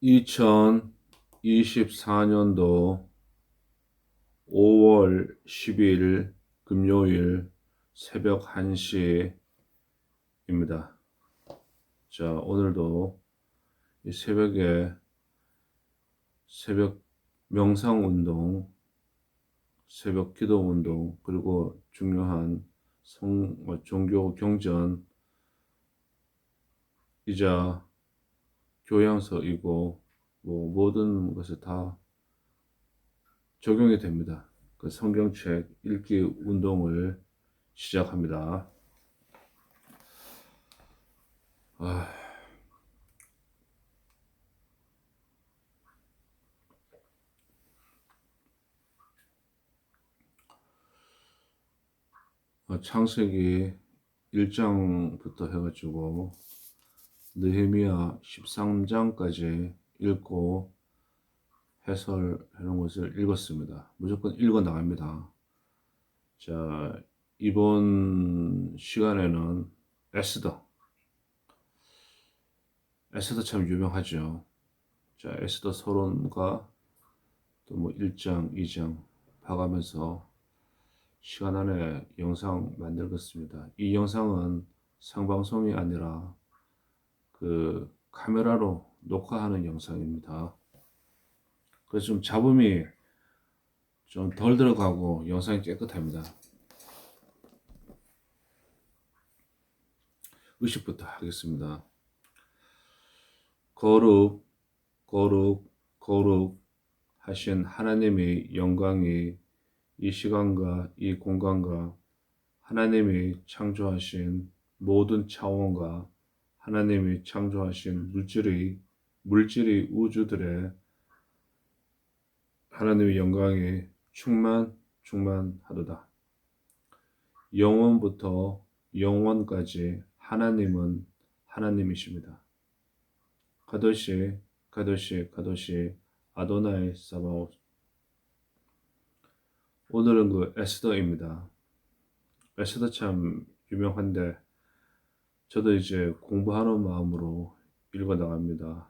2024년도 5월 10일 금요일 새벽 1시입니다. 자, 오늘도 이 새벽에 새벽 명상 운동, 새벽 기도 운동, 그리고 중요한 종교 경전이자 교양서이고 모든 것에 다 적용이 됩니다. 그 성경책 읽기 운동을 시작합니다. 창세기 1장부터 해가지고 느헤미야 13장까지 읽고 해설해 놓은 것을 읽었습니다. 무조건 읽어 나갑니다. 자, 이번 시간에는 에스더 참 유명하죠. 자, 에스더 서론과 또 1장, 2장 봐가면서 시간 안에 영상 만들겠습니다. 이 영상은 생방송이 아니라 그 카메라로 녹화하는 영상입니다. 그래서 좀 잡음이 좀 덜 들어가고 영상이 깨끗합니다. 의식부터 하겠습니다. 거룩, 거룩, 거룩 하신 하나님의 영광이 이 시간과 이 공간과 하나님이 창조하신 모든 차원과 하나님이 창조하신 물질의 우주들의 하나님의 영광이 충만하도다. 영원부터 영원까지 하나님은 하나님이십니다. 가도시 가도시 가도시 아도나이 사바오스. 오늘은 그 에스더입니다. 에스더 참 유명한데 저도 이제 공부하는 마음으로 읽어 나갑니다.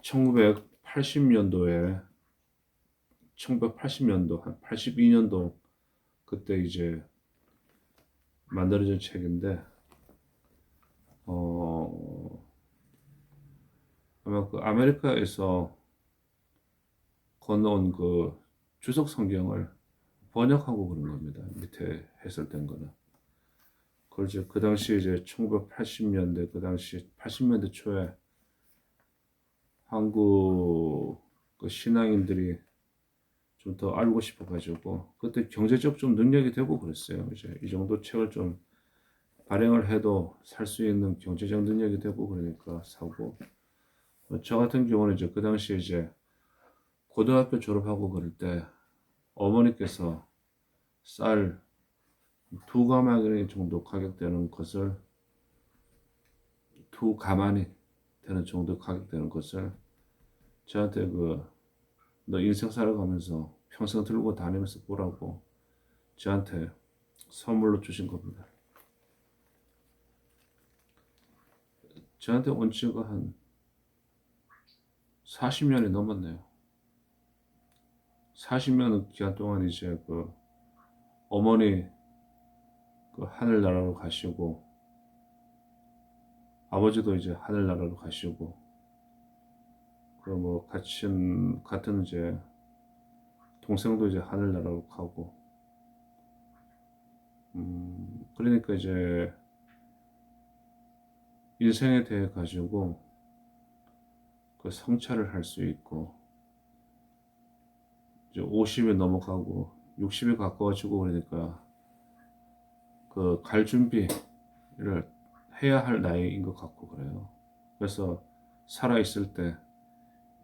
1980년도 한 82년도 그때 이제 만들어진 책인데 아마 그 아메리카에서 건너온 그 주석 성경을 번역하고 그런 겁니다. 밑에 해설된 거는. 그걸 이제 그 당시 이제 1980년대 그 당시 80년대 초에 한국 그 신앙인들이 좀 더 알고 싶어가지고 그때 경제적 좀 능력이 되고 그랬어요. 이제 이 정도 책을 좀 발행을 해도 살 수 있는 경제적 능력이 되고 그러니까 사고. 저 같은 경우는 이제 그 당시에 이제 고등학교 졸업하고 그럴 때 어머니께서 쌀 2가마니 정도 가격되는 것을 2가마니 되는 정도 가격되는 것을 저한테 너 인생 살아가면서 평생 들고 다니면서 보라고 저한테 선물로 주신 겁니다. 저한테 온 지가 한 40년이 넘었네요. 40년 기간 동안 이제 그 어머니 그 하늘나라로 가시고 아버지도 이제 하늘나라로 가시고 그 같은 이제 동생도 이제 하늘나라로 가고 그러니까 이제 인생에 대해 가지고 그 성찰을 할 수 있고 이제 50이 넘어가고 60이 가까워지고 그러니까 그 갈 준비를 해야 할 나이인 것 같고 그래요. 그래서 살아있을 때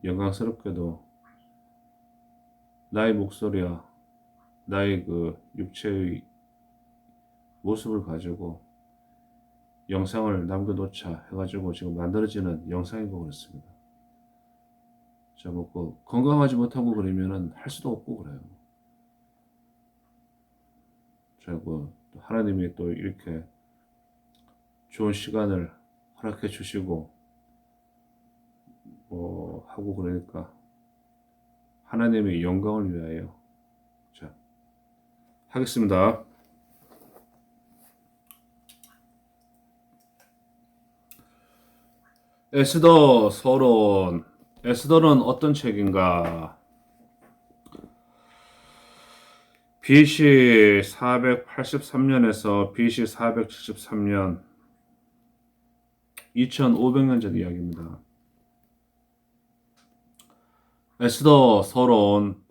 영광스럽게도 나의 목소리와 나의 그 육체의 모습을 가지고 영상을 남겨놓자 해가지고 지금 만들어지는 영상이고 그렇습니다. 자, 건강하지 못하고 그러면은 할 수도 없고 그래요. 자, 하나님이 또 이렇게 좋은 시간을 허락해 주시고 하고 그러니까 하나님의 영광을 위하여. 자, 하겠습니다. 에스더 서론. 에스더는 어떤 책인가? BC 483년에서 BC 473년 2500년 전 이야기입니다. 에스더 서론.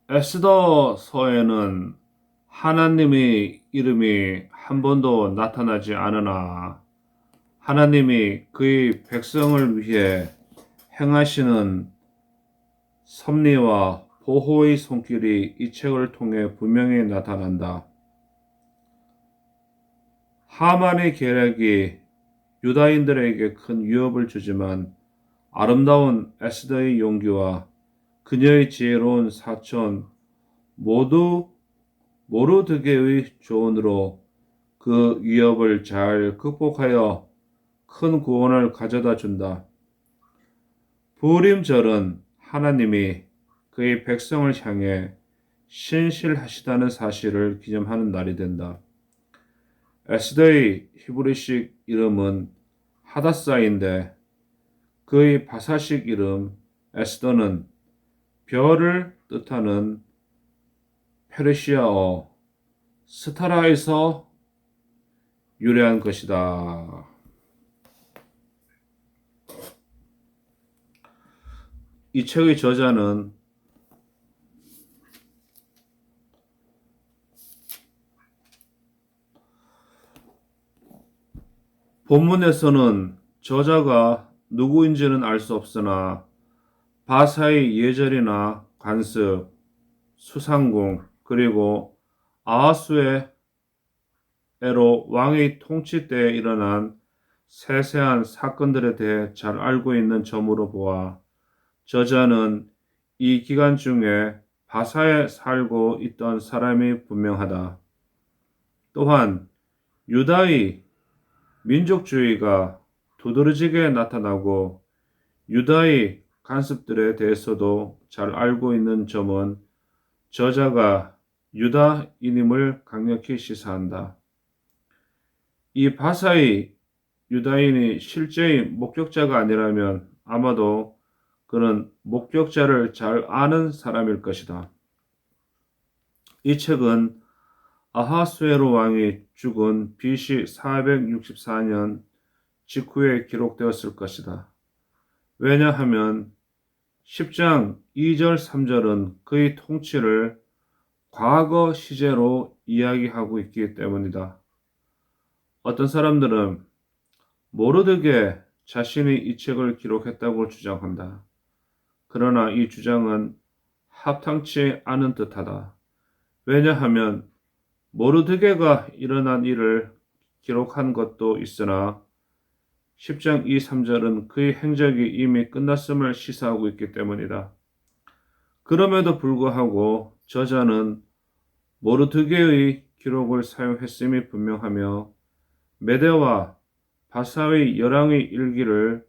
에스더서에는 하나님의 이름이 한 번도 나타나지 않으나 하나님이 그의 백성을 위해 행하시는 섭리와 보호의 손길이 이 책을 통해 분명히 나타난다. 하만의 계략이 유다인들에게 큰 위협을 주지만 아름다운 에스더의 용기와 그녀의 지혜로운 사촌 모르드게의 조언으로 그 위협을 잘 극복하여 큰 구원을 가져다 준다. 부림절은 하나님이 그의 백성을 향해 신실하시다는 사실을 기념하는 날이 된다. 에스더의 히브리식 이름은 하다사인데 그의 바사식 이름 에스더는 별을 뜻하는 페르시아어 스타라에서 유래한 것이다. 이 책의 저자는 본문에서는 저자가 누구인지는 알 수 없으나 바사의 예절이나 관습, 수상궁, 그리고 아하수에로 왕의 통치 때에 일어난 세세한 사건들에 대해 잘 알고 있는 점으로 보아 저자는 이 기간 중에 바사에 살고 있던 사람이 분명하다. 또한 유다의 민족주의가 두드러지게 나타나고 유다의 간섭들에 대해서도 잘 알고 있는 점은 저자가 유다인임을 강력히 시사한다. 이 바사의 유다인이 실제의 목격자가 아니라면 아마도 그는 목격자를 잘 아는 사람일 것이다. 이 책은 아하수에로 왕이 죽은 BC 464년 직후에 기록되었을 것이다. 왜냐하면 10장 2절 3절은 그의 통치를 과거 시제로 이야기하고 있기 때문이다. 어떤 사람들은 모르드게 자신이 이 책을 기록했다고 주장한다. 그러나 이 주장은 합당치 않은 듯하다. 왜냐하면 모르드게가 일어난 일을 기록한 것도 있으나 10장 2, 3절은 그의 행적이 이미 끝났음을 시사하고 있기 때문이다. 그럼에도 불구하고 저자는 모르드게의 기록을 사용했음이 분명하며 메대와 바사의 열왕의 일기를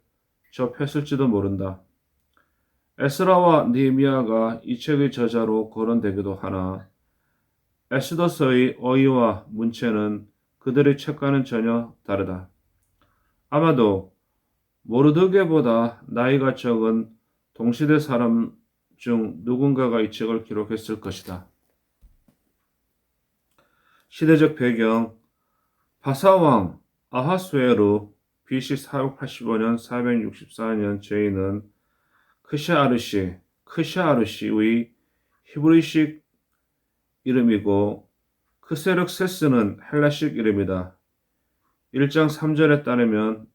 접했을지도 모른다. 에스라와 느헤미야가 이 책의 저자로 거론되기도 하나 에스더서의 어휘와 문체는 그들의 책과는 전혀 다르다. 아마도 모르드게보다 나이가 적은 동시대 사람 중 누군가가 이 책을 기록했을 것이다. 시대적 배경 바사왕 아하수에루 BC 485년 464년 제이는 크샤아르시의 히브리식 이름이고 크세륵세스는 헬라식 이름이다. 1장 3절에 따르면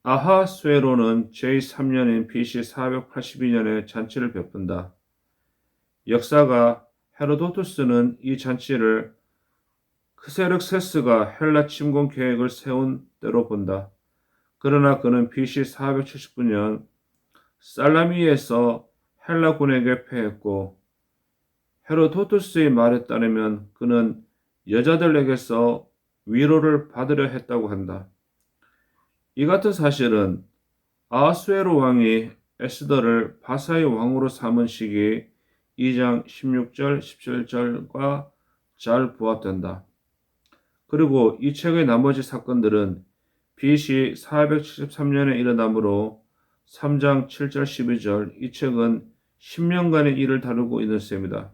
아하수에로는 제3년인 BC 482년에 잔치를 베푼다. 역사가 헤로도투스는 이 잔치를 크세륵세스가 헬라 침공 계획을 세운 때로 본다. 그러나 그는 BC 479년 살라미에서 헬라군에게 패했고 헤로도투스의 말에 따르면 그는 여자들에게서 위로를 받으려 했다고 한다. 이 같은 사실은 아하수에로 왕이 에스더를 바사의 왕으로 삼은 시기 2장 16절, 17절과 잘 부합된다. 그리고 이 책의 나머지 사건들은 BC 473년에 일어나므로 3장 7절 12절 이 책은 10년간의 일을 다루고 있는 셈이다.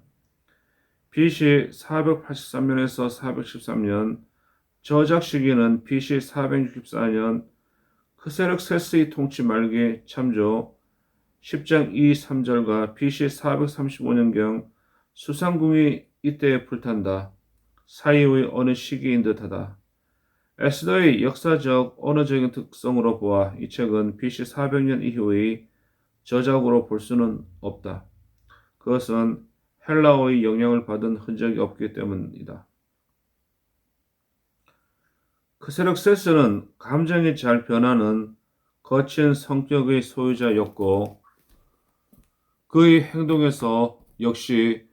BC 483년에서 413년 저작 시기는 BC 464년 크세럭세스의 통치 말기 참조 10장 2, 3절과 BC 435년경 수상궁이 이때에 불탄다. 사이의 어느 시기인 듯하다. 에스더의 역사적 언어적인 특성으로 보아 이 책은 BC 400년 이후의 저작으로 볼 수는 없다. 그것은 헬라어의 영향을 받은 흔적이 없기 때문이다. 크세럭세스는 감정이 잘 변하는 거친 성격의 소유자였고 그의 행동에서 역시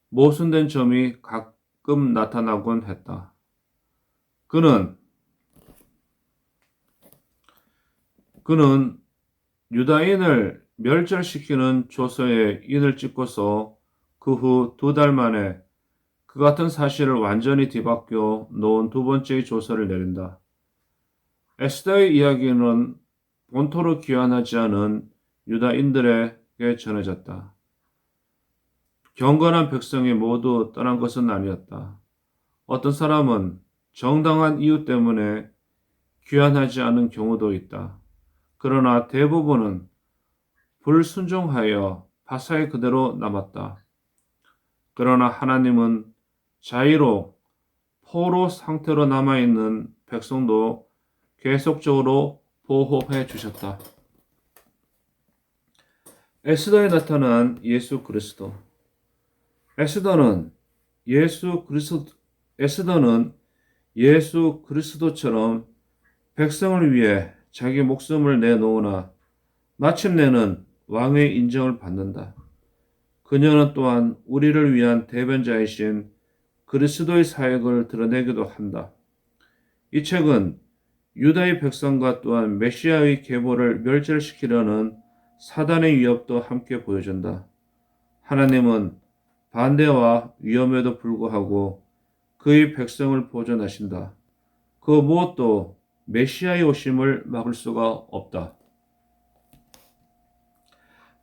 모순된 점이 가끔 나타나곤 했다. 그는 유다인을 멸절시키는 조서에 인을 찍고서 그 후 2달 만에 그 같은 사실을 완전히 뒤바뀌어 놓은 두 번째의 조서를 내린다. 에스더의 이야기는 본토로 귀환하지 않은 유다인들에게 전해졌다. 경건한 백성이 모두 떠난 것은 아니었다. 어떤 사람은 정당한 이유 때문에 귀환하지 않은 경우도 있다. 그러나 대부분은 불순종하여 바사에 그대로 남았다. 그러나 하나님은 자의로 포로 상태로 남아있는 백성도 계속적으로 보호해 주셨다. 에스더에 나타난 예수 그리스도. 에스더는 예수 그리스도처럼 백성을 위해 자기 목숨을 내놓으나 마침내는 왕의 인정을 받는다. 그녀는 또한 우리를 위한 대변자이신 그리스도의 사역을 드러내기도 한다. 이 책은 유다의 백성과 또한 메시아의 계보를 멸절시키려는 사단의 위협도 함께 보여준다. 하나님은 반대와 위험에도 불구하고 그의 백성을 보존하신다. 그 무엇도 메시아의 오심을 막을 수가 없다.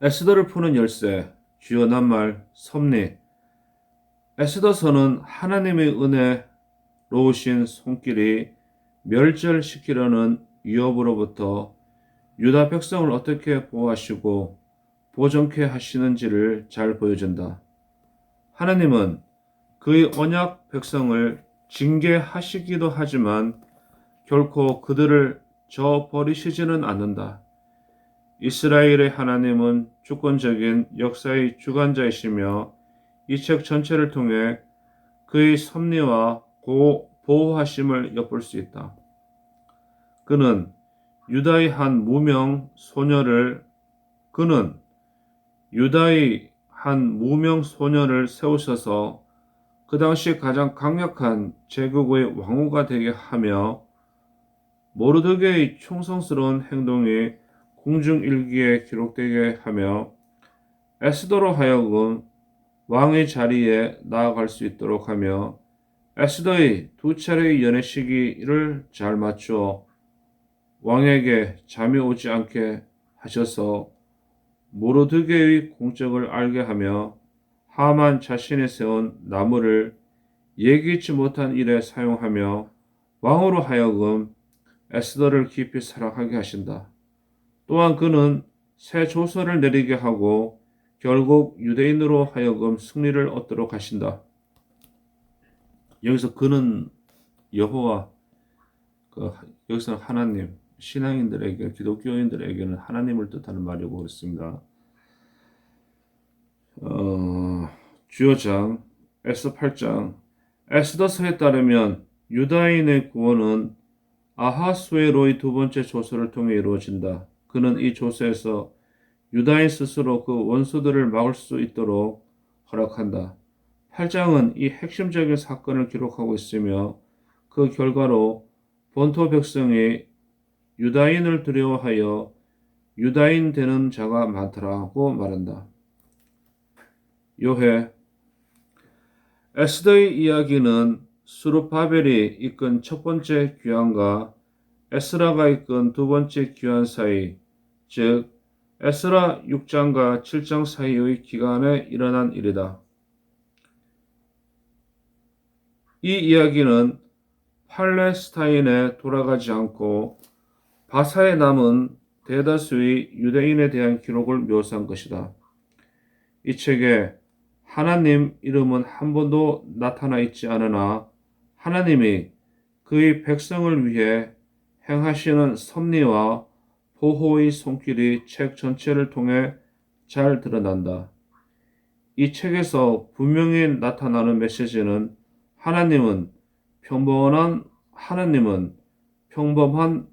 에스더를 푸는 열쇠, 주요 낱말, 섭리. 에스더서는 하나님의 은혜로우신 손길이 멸절시키려는 위협으로부터 유다 백성을 어떻게 보호하시고 보존케 하시는지를 잘 보여준다. 하나님은 그의 언약 백성을 징계하시기도 하지만 결코 그들을 저버리시지는 않는다. 이스라엘의 하나님은 주권적인 역사의 주관자이시며 이 책 전체를 통해 그의 섭리와 보호하심을 엿볼 수 있다. 그는 유다의 한 무명 소녀를 세우셔서 그 당시 가장 강력한 제국의 왕후가 되게 하며 모르드게의 충성스러운 행동이 궁중일기에 기록되게 하며 에스더로 하여금 왕의 자리에 나아갈 수 있도록 하며 에스더의 2차례의 연애 시기를 잘 맞추어 왕에게 잠이 오지 않게 하셔서 모르드게의 공적을 알게 하며 하만 자신이 세운 나무를 예기치 못한 일에 사용하며 왕으로 하여금 에스더를 깊이 사랑하게 하신다. 또한 그는 새 조서를 내리게 하고 결국 유대인으로 하여금 승리를 얻도록 하신다. 여기서 그는 여호와, 여기서는 하나님, 신앙인들에게, 기독교인들에게는 하나님을 뜻하는 말이고 그렇습니다. 주요장 에스더 8장. 에스더서에 따르면 유다인의 구원은 아하수에로의 두 번째 조서를 통해 이루어진다. 그는 이 조서에서 유다인 스스로 그 원수들을 막을 수 있도록 허락한다. 8장은 이 핵심적인 사건을 기록하고 있으며 그 결과로 본토 백성이 유다인을 두려워하여 유다인 되는 자가 많더라고 말한다. 요해 에스더의 이야기는 스룹바벨이 이끈 첫 번째 귀환과 에스라가 이끈 두 번째 귀환 사이, 즉 에스라 6장과 7장 사이의 기간에 일어난 일이다. 이 이야기는 팔레스타인에 돌아가지 않고 바사에 남은 대다수의 유대인에 대한 기록을 묘사한 것이다. 이 책에 하나님 이름은 한 번도 나타나 있지 않으나 하나님이 그의 백성을 위해 행하시는 섭리와 보호의 손길이 책 전체를 통해 잘 드러난다. 이 책에서 분명히 나타나는 메시지는 하나님은 평범한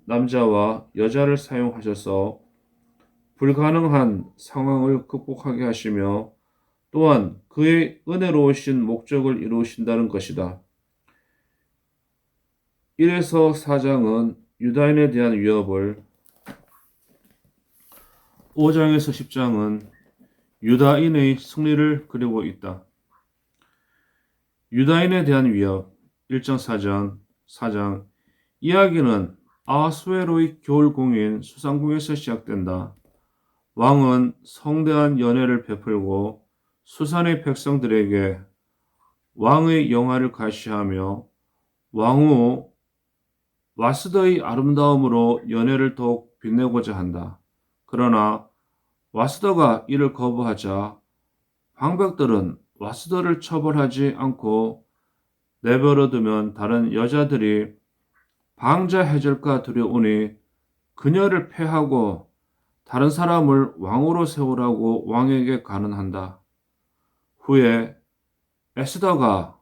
남자와 여자를 사용하셔서 불가능한 상황을 극복하게 하시며 또한 그의 은혜로우신 목적을 이루신다는 것이다. 1에서 4장은 유다인에 대한 위협을, 5장에서 10장은 유다인의 승리를 그리고 있다. 유다인에 대한 위협 1장 4장 이야기는 아하수에로의 겨울공인 수상궁에서 시작된다. 왕은 성대한 연회를 베풀고 수산의 백성들에게 왕의 영화를 가시하며 왕후 와스더의 아름다움으로 연회를 더욱 빛내고자 한다. 그러나 와스더가 이를 거부하자 방백들은 와스더를 처벌하지 않고 내버려 두면 다른 여자들이 방자해질까 두려우니 그녀를 패하고 다른 사람을 왕으로 세우라고 왕에게 간언한다. 후에 에스더가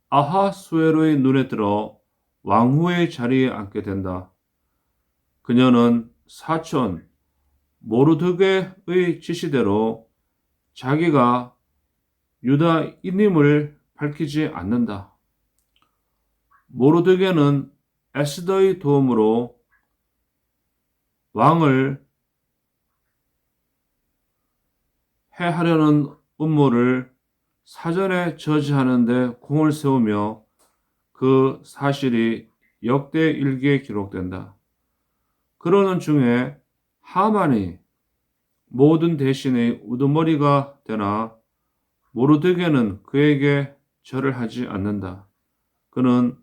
아하수에로의 눈에 들어 왕후의 자리에 앉게 된다. 그녀는 사촌 모르드게의 지시대로 자기가 유다인임을 밝히지 않는다. 모르드게는 에스더의 도움으로 왕을 해하려는 음모를 사전에 저지하는 데 공을 세우며 그 사실이 역대 일기에 기록된다. 그러는 중에 하만이 모든 대신의 우두머리가 되나 모르드게는 그에게 절을 하지 않는다. 그는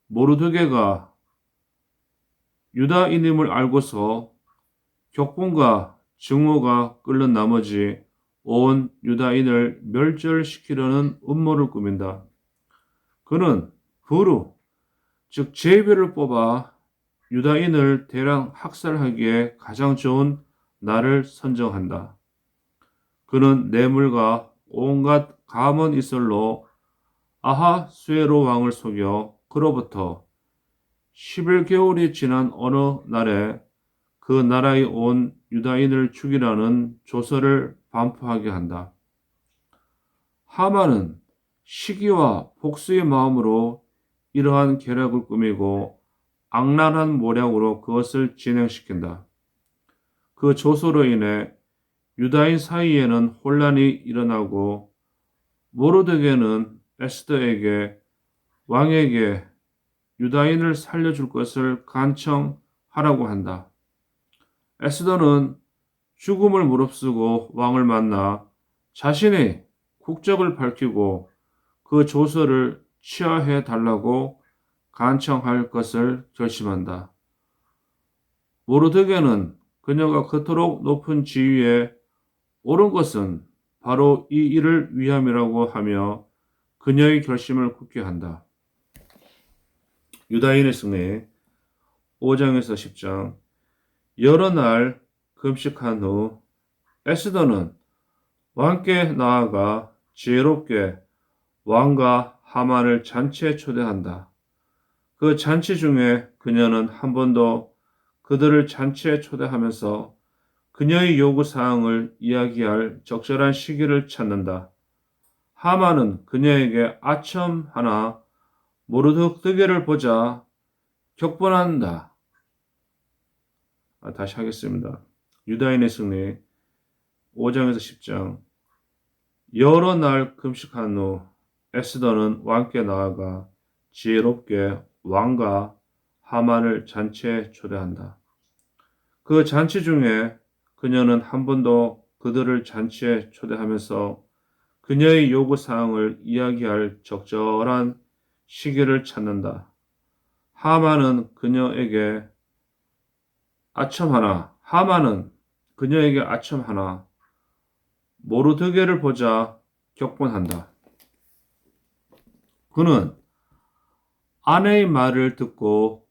모르드게가 유다인임을 알고서 격분과 증오가 끓는 나머지 온 유다인을 멸절시키려는 음모를 꾸민다. 그는 부루, 즉 제비를 뽑아 유다인을 대량 학살하기에 가장 좋은 날을 선정한다. 그는 뇌물과 온갖 감언 이설로 아하수에로 왕을 속여 그로부터 11개월이 지난 어느 날에 그 나라에 온 유다인을 죽이라는 조서를 반포하게 한다. 하만은 시기와 복수의 마음으로 이러한 계략을 꾸미고 악랄한 모략으로 그것을 진행시킨다. 그 조서로 인해 유다인 사이에는 혼란이 일어나고 모르드게는 에스더에게 왕에게 유다인을 살려줄 것을 간청하라고 한다. 에스더는 죽음을 무릅쓰고 왕을 만나 자신의 국적을 밝히고 그 조서를 취하해 달라고 간청할 것을 결심한다. 모르드게는 그녀가 그토록 높은 지위에 오른 것은 바로 이 일을 위함이라고 하며 그녀의 결심을 굳게 한다. 유다인의 승리 5장에서 10장 여러 날 금식한 후 에스더는 왕께 나아가 지혜롭게 왕과 하만을 잔치에 초대한다. 그 잔치 중에 그녀는 한 번도 그들을 잔치에 초대하면서 그녀의 요구사항을 이야기할 적절한 시기를 찾는다. 하만은 그녀에게 아첨하나 모르드게를 보자 격분한다. 다시 하겠습니다. 유다인의 승리 5장에서 10장. 여러 날 금식한 후 에스더는 왕께 나아가 지혜롭게 왕과 하만을 잔치에 초대한다. 그 잔치 중에 그녀는 한 번도 그들을 잔치에 초대하면서 그녀의 요구사항을 이야기할 적절한 시기를 찾는다. 하만은 그녀에게 아첨 하나, 모르드게를 보자 격분한다. 그는 아내의 말을 듣고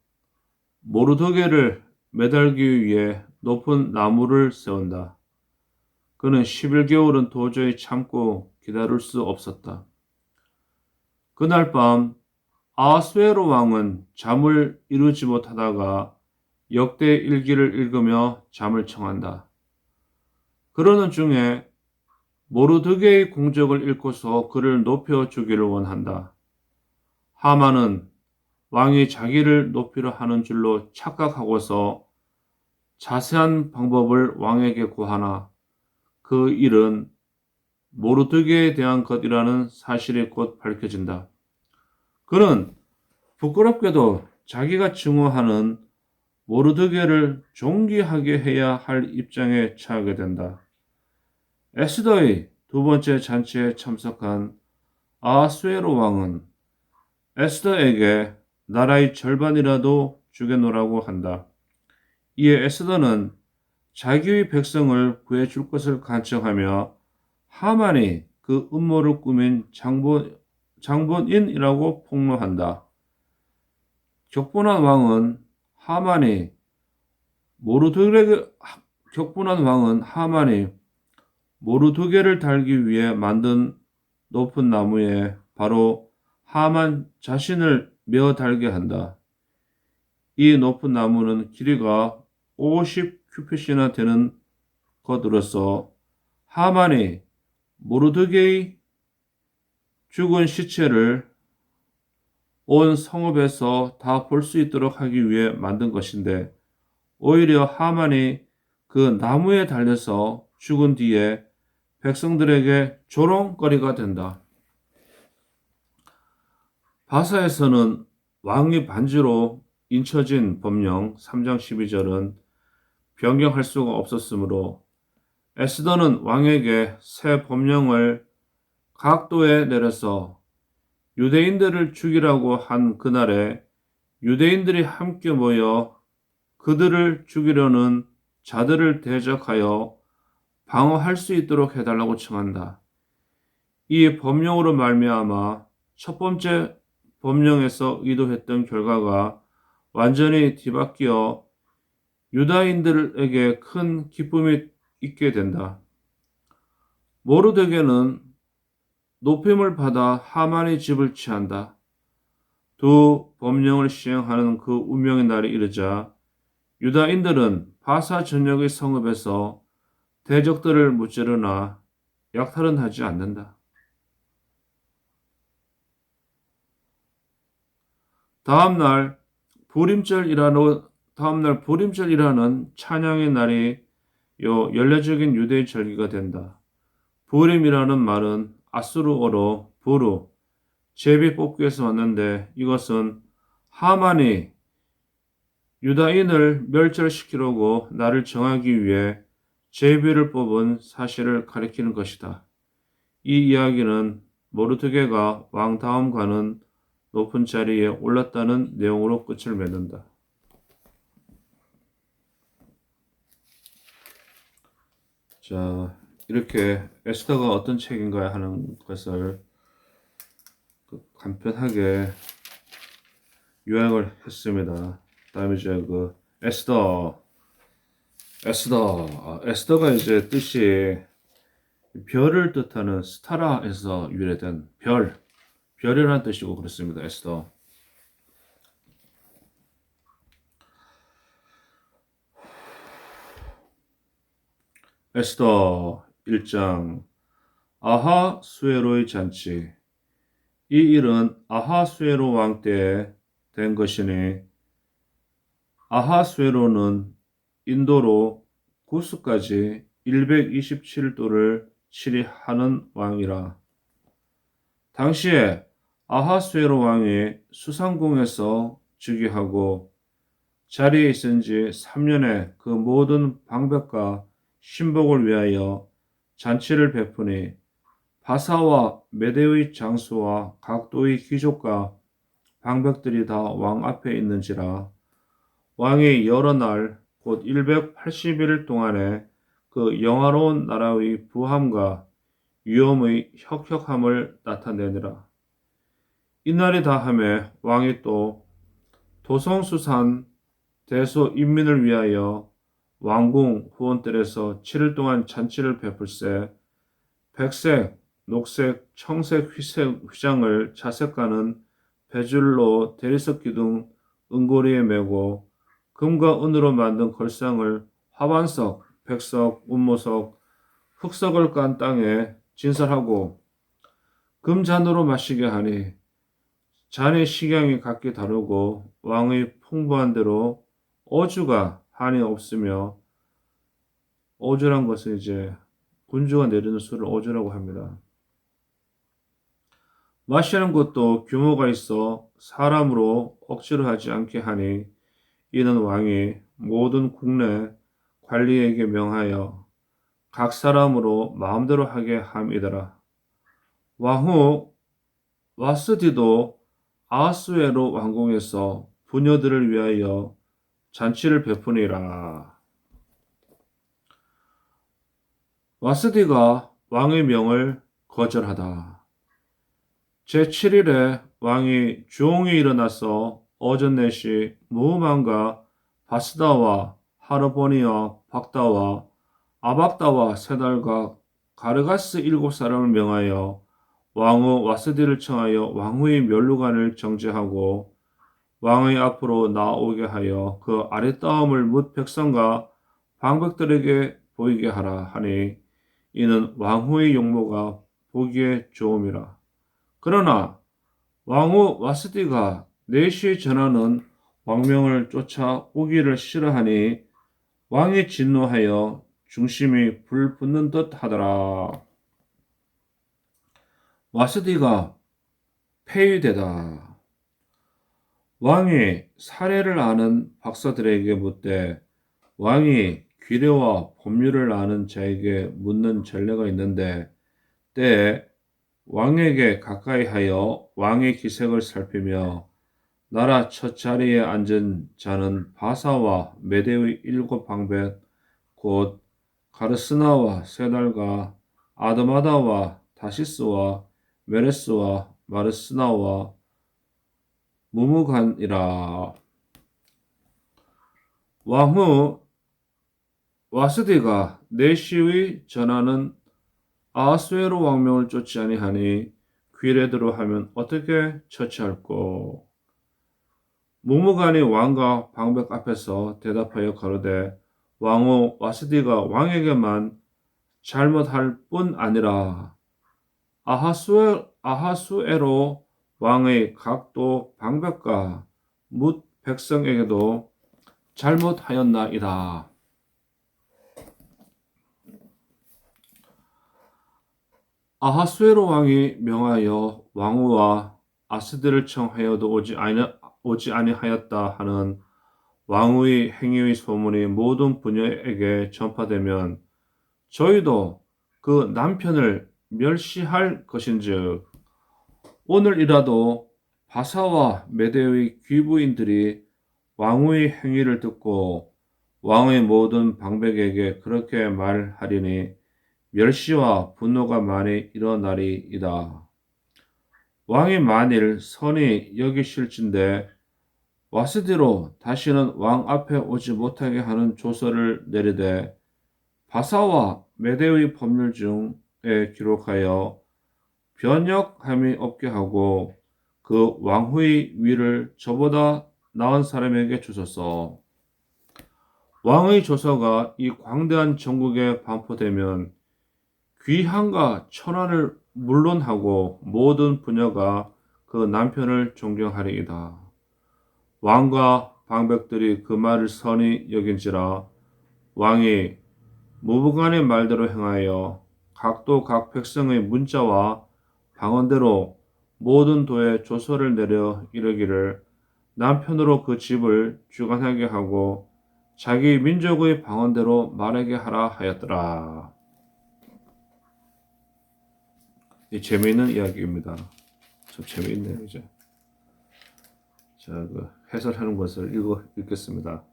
모르드게를 매달기 위해 높은 나무를 세운다. 그는 11개월은 도저히 참고 기다릴 수 없었다. 그날 밤 아하수에로 왕은 잠을 이루지 못하다가 역대 일기를 읽으며 잠을 청한다. 그러는 중에 모르드게의 공적을 읽고서 그를 높여주기를 원한다. 하만은 왕이 자기를 높이려 하는 줄로 착각하고서 자세한 방법을 왕에게 구하나 그 일은 모르드게에 대한 것이라는 사실이 곧 밝혀진다. 그는 부끄럽게도 자기가 증오하는 모르드게를 존귀하게 해야 할 입장에 처하게 된다. 에스더의 두 번째 잔치에 참석한 아하수에로 왕은 에스더에게 나라의 절반이라도 주게노라고 한다. 이에 에스더는 자기의 백성을 구해줄 것을 간청하며 하만이 그 음모를 꾸민 장본인이라고 폭로한다. 격분한 왕은 하만이 모르드게를 달기 위해 만든 높은 나무에 바로 하만 자신을 메어 달게 한다. 이 높은 나무는 길이가 50규빗이나 되는 것으로서 하만이 모르드게의 죽은 시체를 온 성읍에서 다 볼 수 있도록 하기 위해 만든 것인데 오히려 하만이 그 나무에 달려서 죽은 뒤에 백성들에게 조롱거리가 된다. 바사에서는 왕이 반지로 인쳐진 법령 3장 12절은 변경할 수가 없었으므로 에스더는 왕에게 새 법령을 각도에 내려서 유대인들을 죽이라고 한 그날에 유대인들이 함께 모여 그들을 죽이려는 자들을 대적하여 방어할 수 있도록 해달라고 청한다. 이 법령으로 말미암아 첫 번째 법령에서 의도했던 결과가 완전히 뒤바뀌어 유다인들에게 큰 기쁨이 있게 된다. 모르드게는 높임을 받아 하만의 집을 취한다. 두 법령을 시행하는 그 운명의 날이 이르자 유다인들은 바사 전역의 성읍에서 대적들을 무찌르나 약탈은 하지 않는다. 다음날 부림절이라는 찬양의 날이 연례적인 유대의 절기가 된다. 부림이라는 말은 아수르어로 부르, 제비 뽑기에서 왔는데 이것은 하만이 유다인을 멸절시키려고 날을 정하기 위해 제비를 뽑은 사실을 가리키는 것이다. 이 이야기는 모르드게가 왕 다음과는 높은 자리에 올랐다는 내용으로 끝을 맺는다. 자, 이렇게 에스더가 어떤 책인가 하는 것을 간편하게 요약을 했습니다. 다음에 이제 에스더가 이제 뜻이 별을 뜻하는 스타라에서 유래된 별이라는 뜻이고 그렇습니다. 에스더. 에스더 1장 아하수에로의 잔치. 이 일은 아하수에로 왕 때에 된 것이니 아하수에로는 인도로 구스까지 127도를 치리하는 왕이라. 당시에 아하수에로 왕이 수상궁에서 즉위하고 자리에 있은 지 3년에 그 모든 방백과 신복을 위하여 잔치를 베푸니 바사와 메대의 장수와 각도의 귀족과 방백들이 다 왕 앞에 있는지라. 왕이 여러 날 곧 180일 동안에 그 영화로운 나라의 부함과 위엄의 혁혁함을 나타내니라. 이날이 다함에 왕이 또 도성수산 대소 인민을 위하여 왕궁 후원들에서 7일 동안 잔치를 베풀세 백색, 녹색, 청색, 회색 휘장을 자색가는 배줄로 대리석 기둥 은고리에 메고 금과 은으로 만든 걸상을 화반석, 백석, 운모석, 흑석을 깐 땅에 진설하고 금잔으로 마시게 하니 잔의 식양이 각기 다르고 왕의 풍부한 대로 어주가 한이 없으며 어주란 것은 이제 군주가 내리는 술을 어주라고 합니다. 마시는 것도 규모가 있어 사람으로 억지로 하지 않게 하니 이는 왕이 모든 국내 관리에게 명하여 각 사람으로 마음대로 하게 함이더라. 왕후 와스디도 아하수에로 왕궁에서 부녀들을 위하여 잔치를 베푸니라. 와스디가 왕의 명을 거절하다. 제7일에 왕이 주홍이 일어나서 어전넷이 무후만과 바스다와 하르보니와 박다와 아박다와 세달과 가르가스 7사람을 명하여 왕후 와스디를 청하여 왕후의 면류관을 정제하고 왕의 앞으로 나오게 하여 그 아랫다움을 뭇 백성과 방백들에게 보이게 하라 하니 이는 왕후의 용모가 보기에 좋음이라. 그러나 왕후 와스디가 내시에 전하는 왕명을 쫓아오기를 싫어하니 왕이 진노하여 중심이 불붙는 듯 하더라. 와스디가 폐위되다. 왕이 사례를 아는 박사들에게 묻되 왕이 규례와 법률을 아는 자에게 묻는 전례가 있는데 때에 왕에게 가까이 하여 왕의 기색을 살피며 나라 첫 자리에 앉은 자는 바사와 메대의 7방백 곧 가르스나와 세달과 아드마다와 다시스와 메레스와 마르스나와 무무간이라. 왕후 와스디가 내시의 전하는 아하수에로 왕명을 쫓지 아니하니 귀례대로 하면 어떻게 처치할꼬. 무무간이 왕과 방백 앞에서 대답하여 가로되 왕후 와스디가 왕에게만 잘못할 뿐 아니라 아하수에로 왕의 각도 방백과 뭇 백성에게도 잘못하였나이다. 아하수에로 왕이 명하여 왕후와 아스디를 청하여도 오지 아니하였다 하는 왕후의 행위의 소문이 모든 부녀에게 전파되면 저희도 그 남편을 멸시할 것인즉 오늘이라도 바사와 메대의 귀부인들이 왕후의 행위를 듣고 왕의 모든 방백에게 그렇게 말하리니 멸시와 분노가 많이 일어나리이다. 왕이 만일 선히 여기실진대 와스디로 다시는 왕 앞에 오지 못하게 하는 조서를 내리되 바사와 메대의 법률 중에 기록하여 변역함이 없게 하고 그 왕후의 위를 저보다 나은 사람에게 주소서. 왕의 조서가 이 광대한 전국에 반포되면 귀한과 천한을 물론하고 모든 부녀가 그 남편을 존경하리이다. 왕과 방백들이 그 말을 선히 여긴지라 왕이 무부간의 말대로 행하여 각도 각 백성의 문자와 방언대로 모든 도에 조서를 내려 이르기를 남편으로 그 집을 주관하게 하고 자기 민족의 방언대로 말하게 하라 하였더라. 이 재미있는 이야기입니다. 좀 재미있네요, 이제. 자, 그 해설하는 것을 읽겠습니다.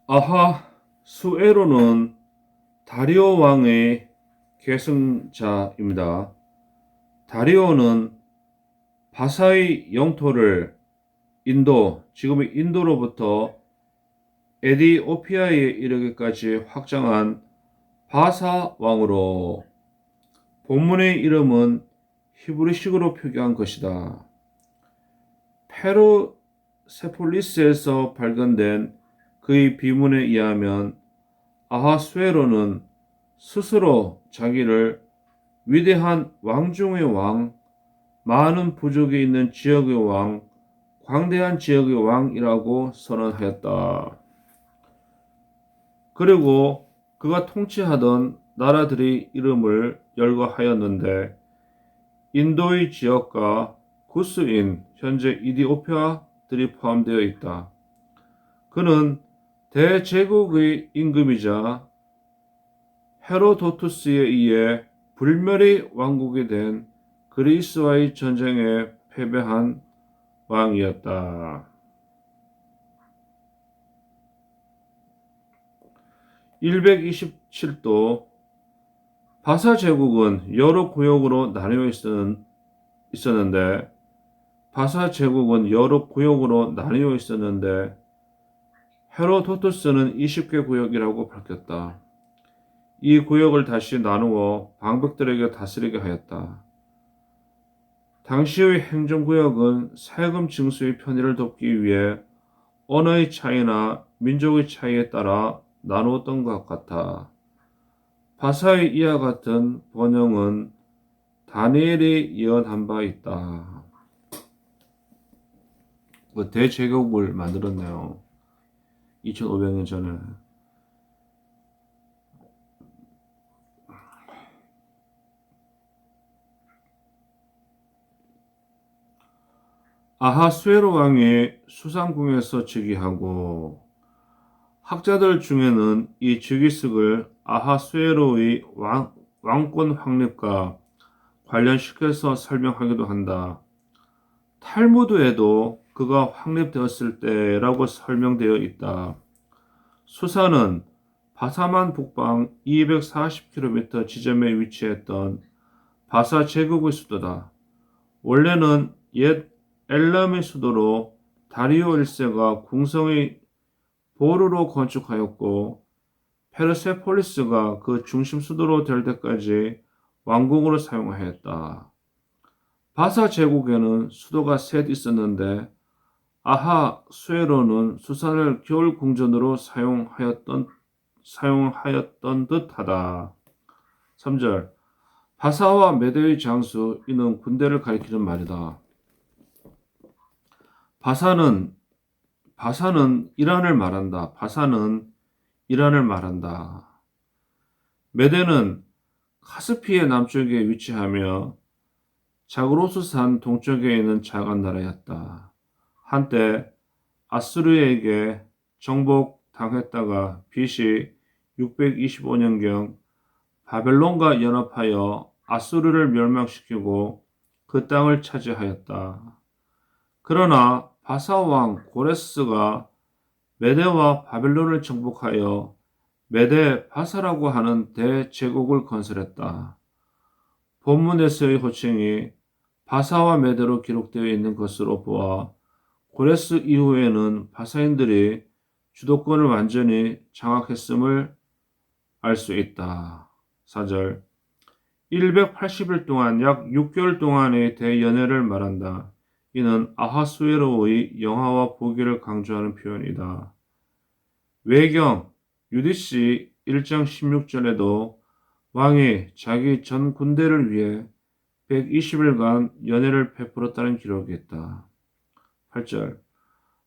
아하수에로는 다리오 왕의 계승자입니다. 다리오는 바사의 영토를 지금의 인도로부터 에디오피아에 이르기까지 확장한 바사 왕으로 본문의 이름은 히브리식으로 표기한 것이다. 페르세폴리스에서 발견된 그의 비문에 의하면 아하수에로는 스스로 자기를 위대한 왕 중의 왕, 많은 부족이 있는 지역의 왕, 광대한 지역의 왕이라고 선언하였다. 그리고 그가 통치하던 나라들의 이름을 열거하였는데 인도의 지역과 구스인, 현재 이디오피아들이 포함되어 있다. 그는 대제국의 임금이자 헤로도투스에 의해 불멸의 왕국이 된 그리스와의 전쟁에 패배한 왕이었다. 127도 바사 제국은 여러 구역으로 나뉘어 있었는데 헤로도투스는 20개 구역이라고 밝혔다. 이 구역을 다시 나누어 방백들에게 다스리게 하였다. 당시의 행정구역은 세금 징수의 편의를 돕기 위해 언어의 차이나 민족의 차이에 따라 나누었던 것 같아. 바사의 이와 같은 번영은 다니엘이 예언한 바 있다. 대제국을 만들었네요. 2500년 전에. 아하수에로 왕이 수상궁에서 즉위하고 학자들 중에는 이 즉위식을 아하수에로의 왕권 확립과 관련시켜서 설명하기도 한다. 탈무드에도 그가 확립되었을 때라고 설명되어 있다. 수사는 바사만 북방 240km 지점에 위치했던 바사 제국의 수도다. 원래는 옛 엘람의 수도로 다리오 1세가 궁성의 보르로 건축하였고 페르세폴리스가 그 중심 수도로 될 때까지 왕궁으로 사용하였다. 바사 제국에는 수도가 셋 있었는데 아하수에로는 수산을 겨울 궁전으로 사용하였던 듯하다. 3절 바사와 메대의 장수 이는 군대를 가리키는 말이다. 바사는 이란을 말한다. 메대는 카스피의 남쪽에 위치하며 자그로스산 동쪽에 있는 작은 나라였다. 한때 아수르에게 정복당했다가 BC 625년경 바벨론과 연합하여 아수르를 멸망시키고 그 땅을 차지하였다. 그러나 바사 왕 고레스가 메대와 바벨론을 정복하여 메대 바사라고 하는 대제국을 건설했다. 본문에서의 호칭이 바사와 메대로 기록되어 있는 것으로 보아 고레스 이후에는 바사인들이 주도권을 완전히 장악했음을 알 수 있다. 4절 180일 동안 약 6개월 동안의 대연회를 말한다. 이는 아하수에로의 영화와 보기를 강조하는 표현이다. 외경 유디시 1장 16절에도 왕이 자기 전 군대를 위해 120일간 연회를 베풀었다는 기록이 있다. 8절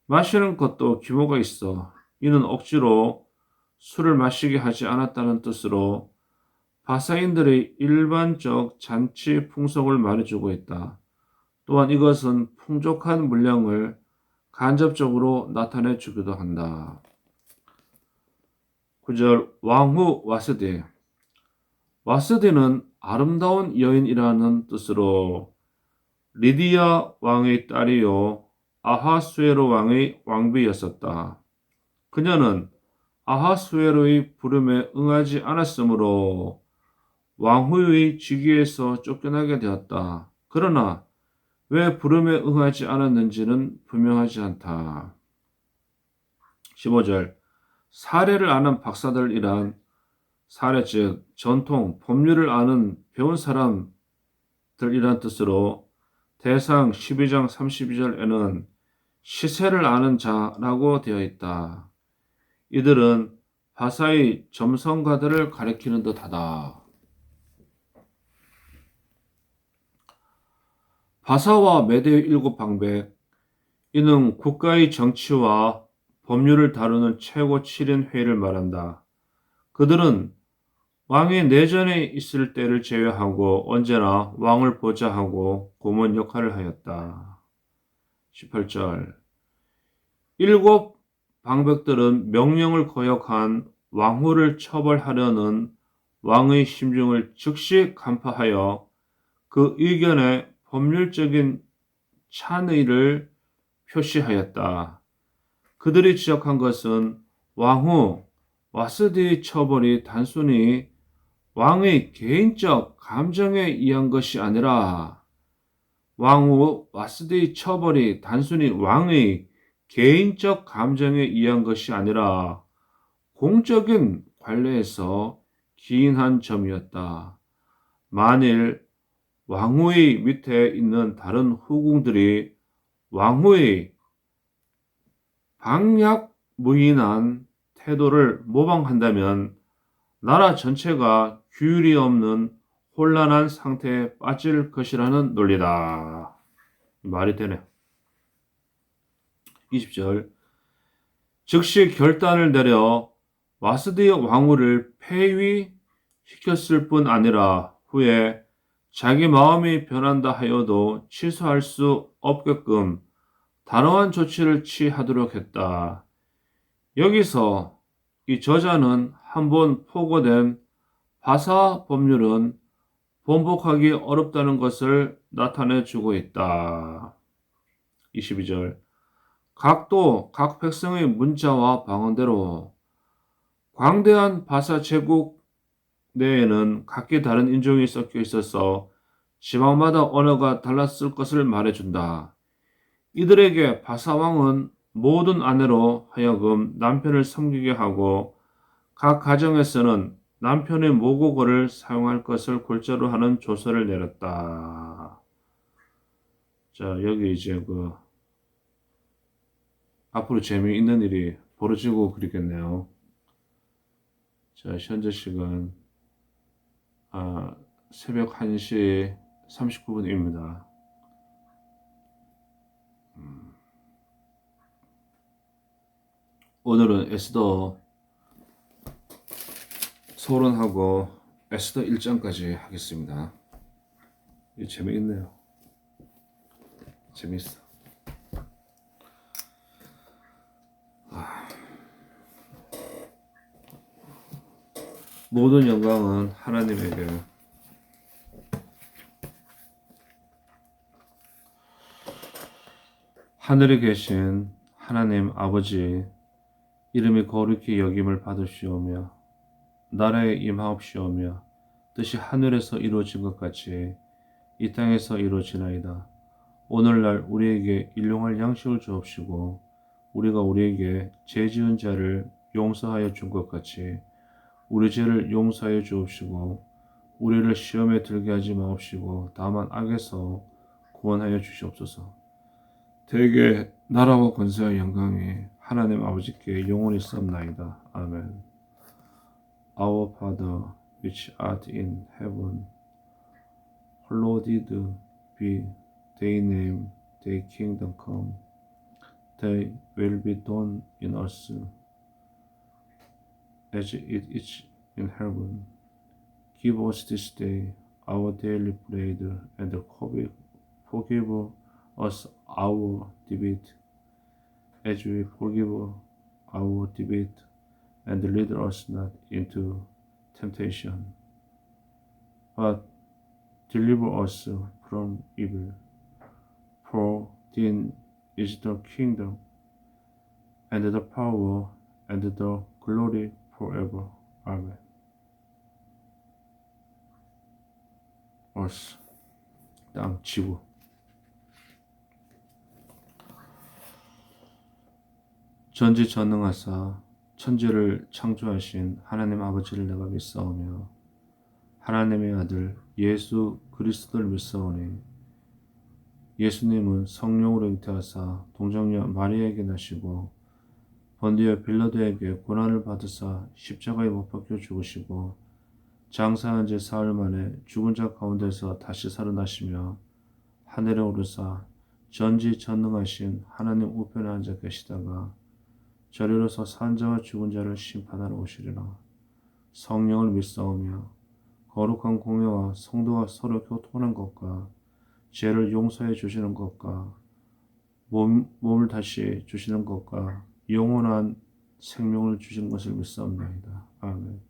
마시는 것도 규모가 있어 이는 억지로 술을 마시게 하지 않았다는 뜻으로 바사인들의 일반적 잔치 풍속을 말해주고 있다. 또한 이것은 풍족한 물량을 간접적으로 나타내 주기도 한다. 9절 왕후 와스디 와스디는 아름다운 여인이라는 뜻으로 리디아 왕의 딸이요 아하수에로 왕의 왕비였었다. 그녀는 아하수에로의 부름에 응하지 않았으므로 왕후의 직위에서 쫓겨나게 되었다. 그러나 왜 부름에 응하지 않았는지는 분명하지 않다. 15절 사례를 아는 박사들이란 사례 즉 전통, 법률을 아는 배운 사람들이란 뜻으로 대상 12장 32절에는 시세를 아는 자라고 되어 있다. 이들은 바사의 점성가들을 가리키는 듯하다. 바사와 메대의 7방백 이는 국가의 정치와 법률을 다루는 최고 7인 회의를 말한다. 그들은 왕이 내전에 있을 때를 제외하고 언제나 왕을 보좌하고 고문 역할을 하였다. 18절 7 방백들은 명령을 거역한 왕후를 처벌하려는 왕의 심중을 즉시 간파하여 그 의견에 법률적인 찬의를 표시하였다. 그들이 지적한 것은 왕후 와스디의 처벌이 단순히 왕의 개인적 감정에 의한 것이 아니라 왕후 와스디의 처벌이 단순히 왕의 개인적 감정에 의한 것이 아니라 공적인 관례에서 기인한 점이었다. 만일 왕후의 밑에 있는 다른 후궁들이 왕후의 방약무인한 태도를 모방한다면 나라 전체가 규율이 없는 혼란한 상태에 빠질 것이라는 논리다. 말이 되네. 20절 즉시 결단을 내려 와스디의 왕후를 폐위시켰을 뿐 아니라 후에 자기 마음이 변한다 하여도 취소할 수 없게끔 단호한 조치를 취하도록 했다. 여기서 이 저자는 한번 포고된 바사 법률은 번복하기 어렵다는 것을 나타내 주고 있다. 22절 각 백성의 문자와 방언대로 광대한 바사 제국 내에는 각기 다른 인종이 섞여 있어서 지방마다 언어가 달랐을 것을 말해준다. 이들에게 바사왕은 모든 아내로 하여금 남편을 섬기게 하고 각 가정에서는 남편의 모국어를 사용할 것을 골자로 하는 조서를 내렸다. 자, 여기 이제 앞으로 재미있는 일이 벌어지고 그러겠네요. 자, 현재 시간 새벽 1시 39분입니다. 오늘은 에스더 서론하고 에스더 1장까지 하겠습니다. 이거 재미있네요. 재밌어. 모든 영광은 하나님에게. 하늘에 계신 하나님 아버지 이름이 거룩히 여김을 받으시오며 나라에 임하옵시오며 뜻이 하늘에서 이루어진 것 같이 이 땅에서 이루어지나이다. 오늘날 우리에게 일용할 양식을 주옵시고 우리가 우리에게 죄 지은 자를 용서하여 준 것 같이 우리 죄를 용서하여 주옵시고 우리를 시험에 들게 하지 마옵시고 다만 악에서 구원하여 주시옵소서. 대개 나라와 권세와 영광이 하나님 아버지께 영원히 있사옵나이다. 아멘. Our Father, which art in heaven, hallowed be thy name, thy kingdom come, thy will be done in earth as it is in heaven. Give us this day our daily bread, and forgive us our debt, as we forgive our debt, and lead us not into temptation, but deliver us from evil. For thine is the kingdom, and the power, and the glory forever. 아멘. earth, 땅, 지구. 전지전능하사 천지를 창조하신 하나님 아버지를 내가 믿사오며 하나님의 아들 예수 그리스도를 믿사오니 예수님은 성령으로 잉태하사 동정녀 마리아에게 나시고 본디오 빌라도에게 고난을 받으사 십자가에 못 박혀 죽으시고 장사한 지 사흘 만에 죽은 자 가운데서 다시 살아나시며 하늘에 오르사 전지전능하신 하나님 우편에 앉아 계시다가 저리로서 산 자와 죽은 자를 심판하러 오시리라. 성령을 믿사오며 거룩한 공회와 성도가 서로 교통하는 것과 죄를 용서해 주시는 것과 몸을 다시 주시는 것과 영원한 생명을 주시는 것을 믿사옵나이다. 아멘.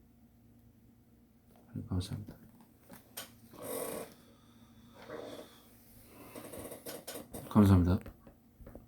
감사합니다. 감사합니다.